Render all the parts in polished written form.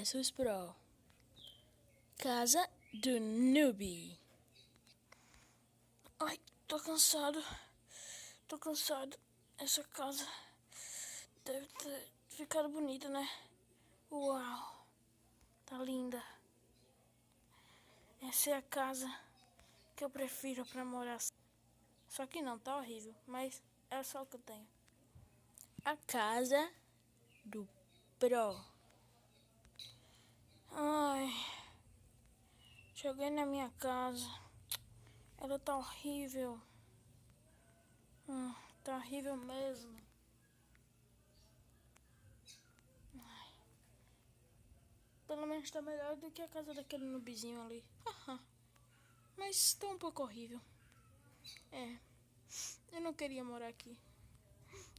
vs Pro. Casa do Noob. Ai, tô cansado. Essa casa deve ter ficado bonita, né? Uau, tá linda. Essa é a casa que eu prefiro pra morar. Só que não, tá horrível, mas é só o que eu tenho. A casa do Pro. Ai, cheguei na minha casa. Ela tá horrível. Tá horrível mesmo. Ai. Pelo menos tá melhor do que a casa daquele noobzinho ali. Mas tá um pouco horrível. Eu não queria morar aqui.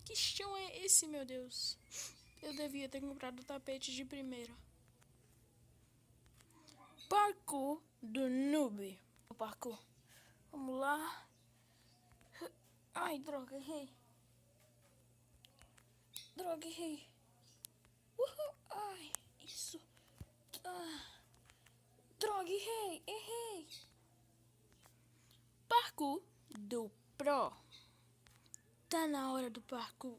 Que chão é esse, meu Deus? Eu devia ter comprado tapete de primeira. Parkour do Noob. O parkour. Vamos lá. Ai, droga, errei. Uhul. Ai, isso. Droga, errei. Parkour do Pro. Tá na hora do parkour.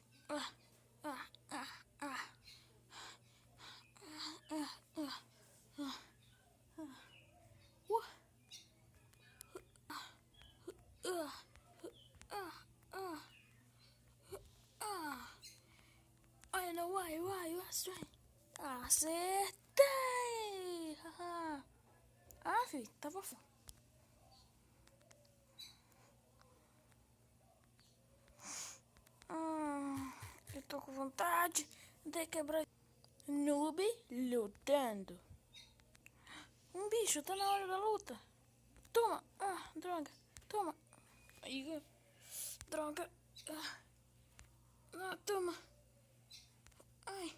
Olha, não vai. Acertei! Filho, tava foda. Eu tô com vontade de quebrar. Noob lutando. Um bicho, tá na hora da luta. Toma. Droga. Toma. Aí, droga. Toma. Ai.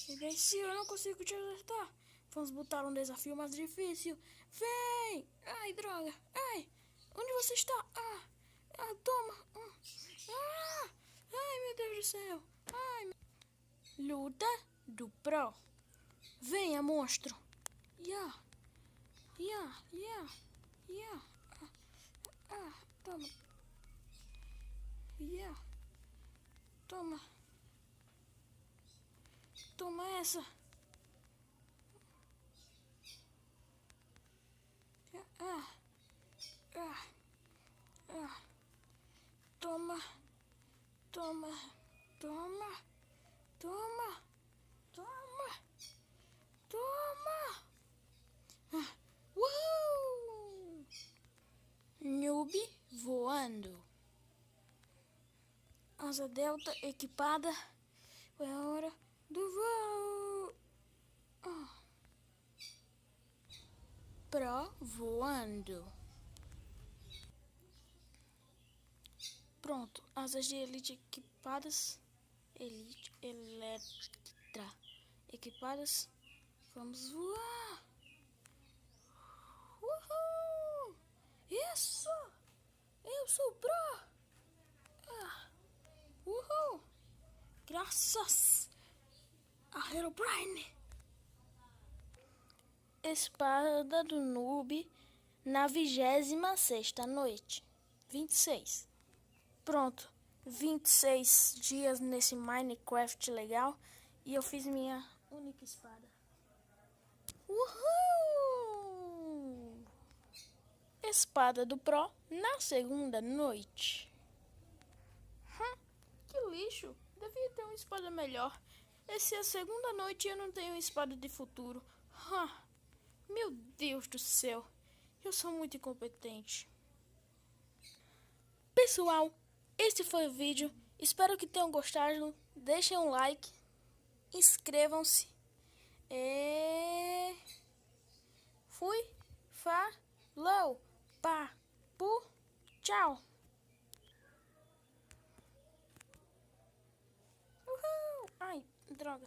Me venci, eu não consigo te acertar. Vamos botar um desafio mais difícil. Vem! Ai, droga. Ai, onde você está? Toma. Ai, meu Deus do céu. Luta do Pro. Venha, monstro. Yeah. Toma. Yeah. Toma. Toma essa. Toma. Uhul! Noob voando. Asa delta equipada. É a hora do voo. Pro voando. Pronto, asas de elite equipadas. Eletra equipadas. Vamos voar. Uhul! Isso! Eu sou o Pro! Uhul! Graças a Herobrine! Espada do Noob na 26ª noite. 26. Pronto. 26 dias nesse Minecraft legal. E eu fiz minha única espada. Uhul! Espada do Pro na 2ª noite. Que lixo. Devia ter uma espada melhor. Essa é a 2ª noite e eu não tenho espada de futuro. Meu Deus do céu. Eu sou muito incompetente. Pessoal, esse foi o vídeo. Espero que tenham gostado. Deixem um like. Inscrevam-se. Fui. Falou. Tchau. Uhul. Ai, droga.